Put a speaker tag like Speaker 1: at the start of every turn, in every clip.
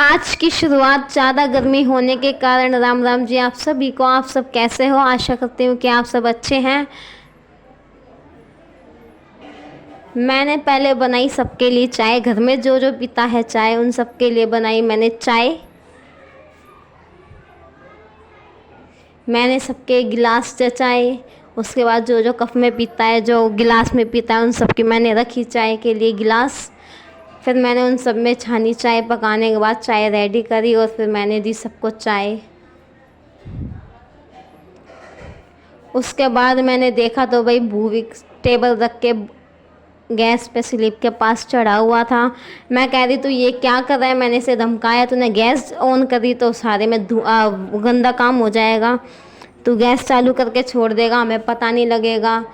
Speaker 1: आज की शुरुआत ज़्यादा गर्मी होने के कारण राम राम जी आप सभी को। आप सब कैसे हो? आशा करती हूँ कि आप सब अच्छे हैं। मैंने पहले बनाई सबके लिए चाय। घर में जो जो पीता है चाय उन सबके लिए बनाई मैंने चाय। मैंने सबके गिलास जचाए। उसके बाद जो जो कप में पीता है, जो गिलास में पीता है, उन सबकी मैंने रखी चाय के लिए गिलास। फिर मैंने उन सब में छानी चाय। पकाने के बाद चाय रेडी करी और फिर मैंने दी सबको चाय। उसके बाद मैंने देखा तो भाई भूवी टेबल रख के गैस पे स्लीप के पास चढ़ा हुआ था। मैं कह रही तू ये क्या कर रहा है? मैंने इसे धमकाया, तूने गैस ऑन कर दी तो सारे में गंदा काम हो जाएगा। तू गैस चालू करके छोड़ देगा, हमें पता नहीं लगेगा।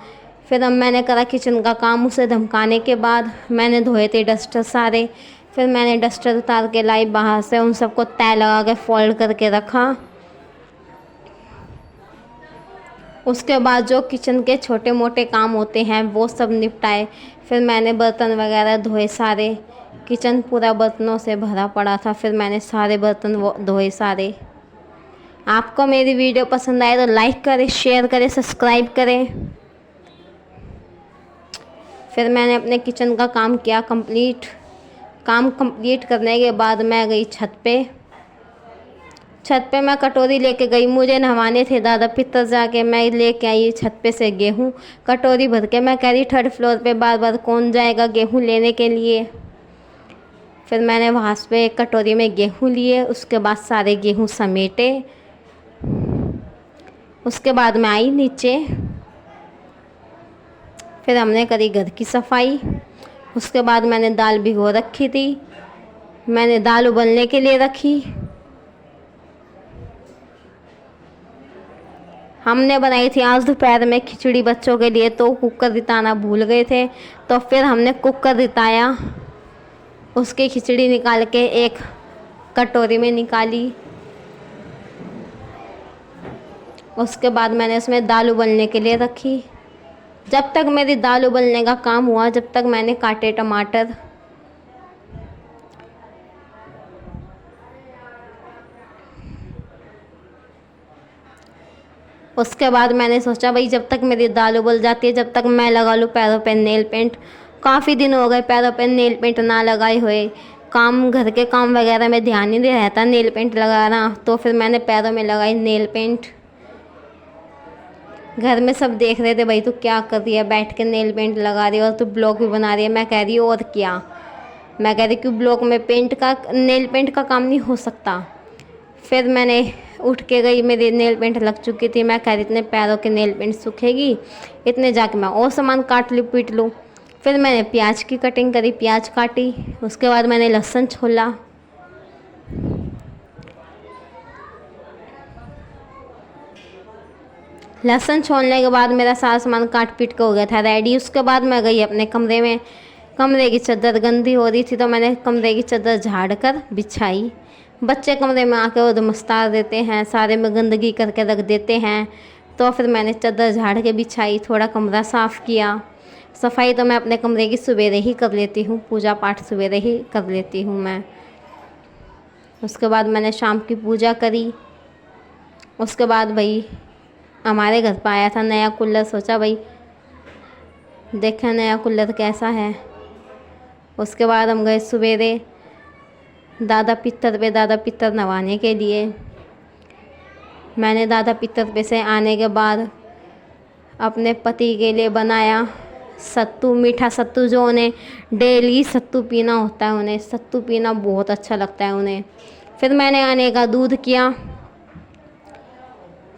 Speaker 1: फिर अब मैंने करा किचन का काम। उसे धमकाने के बाद मैंने धोए थे डस्टर सारे। फिर मैंने डस्टर उतार के लाई बाहर से, उन सबको तय लगा के फोल्ड करके रखा। उसके बाद जो किचन के छोटे मोटे काम होते हैं वो सब निपटाए। फिर मैंने बर्तन वगैरह धोए सारे। किचन पूरा बर्तनों से भरा पड़ा था। फिर मैंने सारे बर्तन धोए सारे। आपको मेरी वीडियो पसंद आए तो लाइक करें, शेयर करें, सब्सक्राइब करें। फिर मैंने अपने किचन का काम किया कंप्लीट। काम कंप्लीट करने के बाद मैं गई छत पे। छत पे मैं कटोरी लेके गई। मुझे नहवाने थे दादा पितर जाके। मैं लेके आई छत पे से गेहूँ कटोरी भर के। मैं कह रही थर्ड फ्लोर पे बार बार कौन जाएगा गेहूँ लेने के लिए। फिर मैंने वहाँ पे एक कटोरी में गेहूँ लिए। उसके बाद सारे गेहूँ समेटे। उसके बाद मैं आई नीचे। फिर हमने करी घर की सफाई। उसके बाद मैंने दाल भिगो रखी थी। मैंने दाल उबलने के लिए रखी। हमने बनाई थी आज दोपहर में खिचड़ी बच्चों के लिए, तो कुकर रिताना भूल गए थे तो फिर हमने कुकर रिताया। उसकी खिचड़ी निकाल के एक कटोरी में निकाली। उसके बाद मैंने उसमें दाल उबलने के लिए रखी। जब तक मेरी दाल उबलने का काम हुआ जब तक मैंने काटे टमाटर। उसके बाद मैंने सोचा भाई जब तक मेरी दाल उबल जाती है जब तक मैं लगा लूँ पैरों पे नेल पेंट। काफ़ी दिन हो गए पैरों पे नेल पेंट ना लगाए हुए। काम घर के काम वगैरह में ध्यान नहीं रहता नेल पेंट लगाना, तो फिर मैंने पैरों में लगाई नेल पेंट। घर में सब देख रहे थे भाई तू क्या कर रही है, बैठ के नेल पेंट लगा रही है और तू ब्लॉग भी बना रही है। मैं कह रही हूँ और क्या। मैं कह रही क्यों ब्लॉग में पेंट का नेल पेंट का काम नहीं हो सकता। फिर मैंने उठ के गई, मेरी नेल पेंट लग चुकी थी। मैं कह रही इतने पैरों के नेल पेंट सूखेगी, इतने जाके मैं और सामान काट लूँ पीट लूँ। फिर मैंने प्याज की कटिंग करी, प्याज काटी। उसके बाद मैंने लहसुन छोला। लहसुन छोलने के बाद मेरा सारा सामान काट पीट के हो गया था रेडी। उसके बाद मैं गई अपने कमरे में। कमरे की चादर गंदी हो रही थी तो मैंने कमरे की चादर झाड़ कर बिछाई। बच्चे कमरे में आके उधमस्तार देते हैं, सारे में गंदगी करके रख देते हैं, तो फिर मैंने चादर झाड़ के बिछाई। थोड़ा कमरा साफ़ किया। सफाई तो मैं अपने कमरे की सवेरे ही कर लेती हूँ, पूजा पाठ सवेरे ही कर लेती हूँ मैं। उसके बाद मैंने शाम की पूजा करी। उसके बाद भाई हमारे घर पर आया था नया कूलर। सोचा भाई देखा नया कूलर कैसा है। उसके बाद हम गए सवेरे दादा पितर नवाने के लिए। मैंने दादा पितर पे से आने के बाद अपने पति के लिए बनाया सत्तू, मीठा सत्तू। जो उन्हें डेली सत्तू पीना होता है, उन्हें सत्तू पीना बहुत अच्छा लगता है उन्हें। फिर मैंने आने का दूध किया।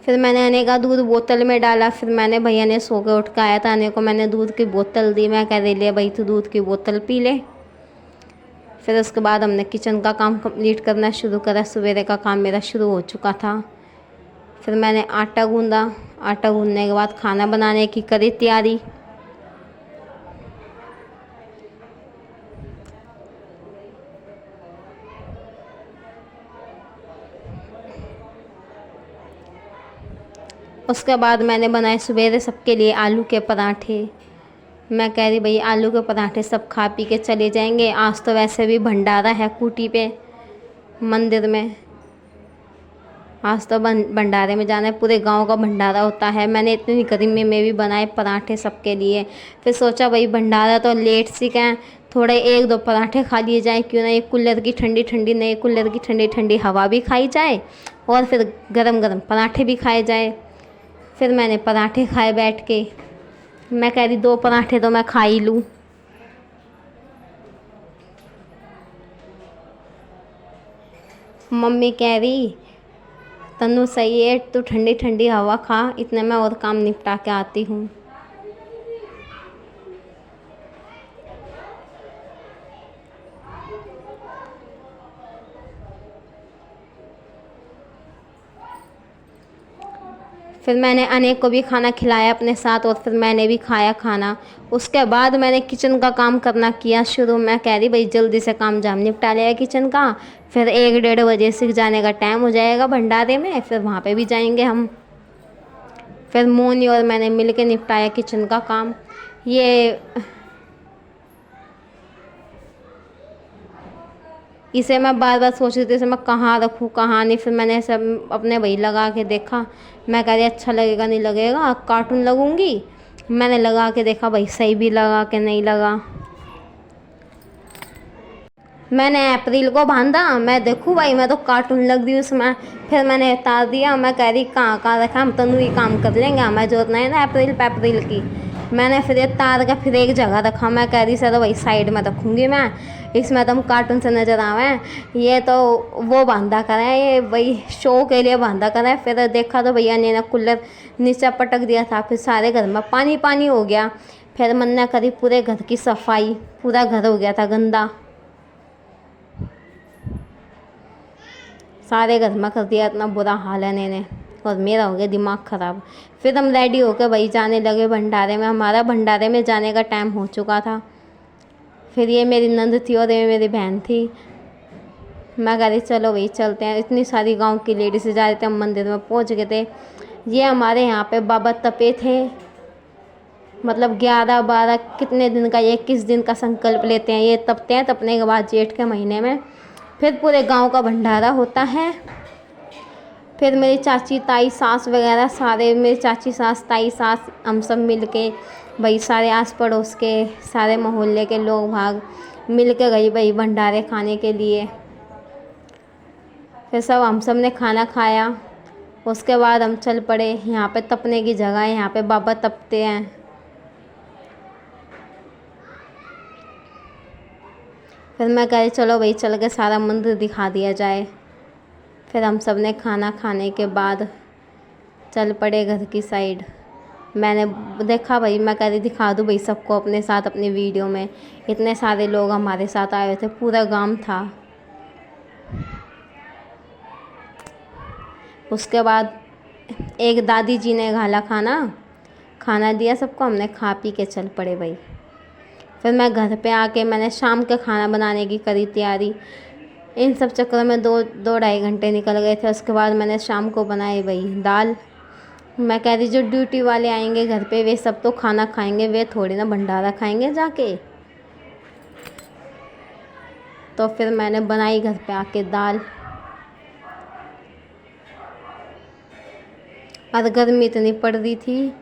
Speaker 1: फिर मैंने आने का दूध बोतल में डाला। फिर मैंने भैया ने सो के उठ के आया था आने को, मैंने दूध की बोतल दी। मैं कह रही ले भाई तू दूध की बोतल पी ले। फिर उसके बाद हमने किचन का काम कंप्लीट करना शुरू करा। सवेरे का काम मेरा शुरू हो चुका था। फिर मैंने आटा गूंदा। आटा गूंदने के बाद खाना बनाने की करी तैयारी। उसके बाद मैंने बनाए सवेरे सबके लिए आलू के पराठे। मैं कह रही भाई आलू के पराठे सब खा पी के चले जाएंगे। आज तो वैसे भी भंडारा है कूटी पे। मंदिर में। आज तो भंडारे में जाना है, पूरे गांव का भंडारा होता है। मैंने इतनी गर्मी में भी बनाए पराठे सबके लिए। फिर सोचा भाई भंडारा तो लेट सी का है, थोड़े 1-2 पराठे खा लिए जाए, क्यों ना ये कूलर की ठंडी ठंडी, नए कूलर की ठंडी ठंडी हवा भी खाई जाए और फिर गरम गरम पराठे भी खाए जाए। फिर मैंने पराठे खाए बैठ के। मैं कह रही 2 पराठे तो मैं खा ही लूँ। मम्मी कह रही तन्नू सही है, तू ठंडी ठंडी हवा खा, इतने में और काम निपटा के आती हूँ। फिर मैंने अनेक को भी खाना खिलाया अपने साथ और फिर मैंने भी खाया खाना। उसके बाद मैंने किचन का काम करना किया शुरू। मैं कह रही भाई जल्दी से काम जाम निपटा लिया किचन का, फिर 1-1:30 बजे से जाने का टाइम हो जाएगा भंडारे में, फिर वहाँ पे भी जाएंगे हम। फिर मोनी और मैंने मिल के निपटाया किचन का काम। ये इसे मैं बार बार सोच रही थी इसे मैं कहाँ रखूँ कहाँ नहीं। फिर मैंने सब अपने वही लगा के देखा। मैं कह रही अच्छा लगेगा नहीं लगेगा, कार्टून लगूंगी। मैंने लगा के देखा भाई सही भी लगा कि नहीं लगा। मैंने अप्रैल को बांधा, मैं देखूँ भाई मैं तो कार्टून लग रही उसमें। फिर मैंने उतार दिया। मैं कह रही कहाँ कहाँ रखा, हम तनु ही काम कर लेंगे, हमें जरूरत नहीं है ना अप्रैल की। मैंने फिर ये तार का फिर एक जगह रखा। मैं कह रही सर वही साइड में रखूँगी मैं, इसमें तो हम कार्टून से नज़र आवे। ये तो वो बांधा करें, ये वही शो के लिए बांधा करें। फिर देखा तो भैया ने ना कूलर नीचे पटक दिया था, फिर सारे घर में पानी पानी हो गया। फिर मन ने करी पूरे घर की सफाई, पूरा घर हो गया था गंदा, सारे घर में कर दिया। इतना बुरा हाल है ने और मेरा हो गया दिमाग ख़राब। फिर हम रेडी होकर भाई जाने लगे भंडारे में। हमारा भंडारे में जाने का टाइम हो चुका था। फिर ये मेरी नंद थी और ये मेरी बहन थी। मैं कह रही चलो भाई चलते हैं। इतनी सारी गांव की लेडीज जा रहे थे, हम मंदिर में पहुंच गए थे। ये हमारे यहाँ पे बाबा तपे थे, मतलब 11-12 कितने दिन का, ये 21 दिन का संकल्प लेते हैं। ये तपते हैं, तपने के बाद जेठ के महीने में फिर पूरे गांव का भंडारा होता है। फिर मेरी चाची ताई सास वगैरह सारे, मेरी चाची सास ताई सास हम सब मिल के भाई सारे आस पड़ोस के सारे मोहल्ले के लोग भाग मिल के गई भाई भंडारे खाने के लिए। फिर सब हम सब ने खाना खाया। उसके बाद हम चल पड़े। यहाँ पे तपने की जगह है, यहाँ पे बाबा तपते हैं। फिर मैं कह रही चलो भाई चल के सारा मंदिर दिखा दिया जाए। फिर हम सब ने खाना खाने के बाद चल पड़े घर की साइड। मैंने देखा भाई, मैं कह रही दिखा दूँ भाई सबको अपने साथ अपनी वीडियो में। इतने सारे लोग हमारे साथ आए हुए थे, पूरा गांव था। उसके बाद एक दादी जी ने घाला खाना दिया सबको, हमने खा पी के चल पड़े भाई। फिर मैं घर पे आके मैंने शाम का खाना बनाने की करी तैयारी। इन सब चक्करों में 2-2 ढाई घंटे निकल गए थे। उसके बाद मैंने शाम को बनाई भाई दाल। मैं कह रही जो ड्यूटी वाले आएंगे घर पे वे सब तो खाना खाएंगे, वे थोड़ी ना भंडारा खाएंगे जाके। तो फिर मैंने बनाई घर पे आके दाल। और गर्मी इतनी पड़ रही थी,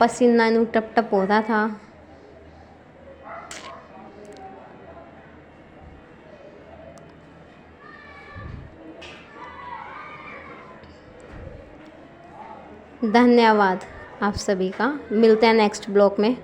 Speaker 1: पसीना नू टप टप हो रहा था। धन्यवाद आप सभी का। मिलते हैं नेक्स्ट ब्लॉग में।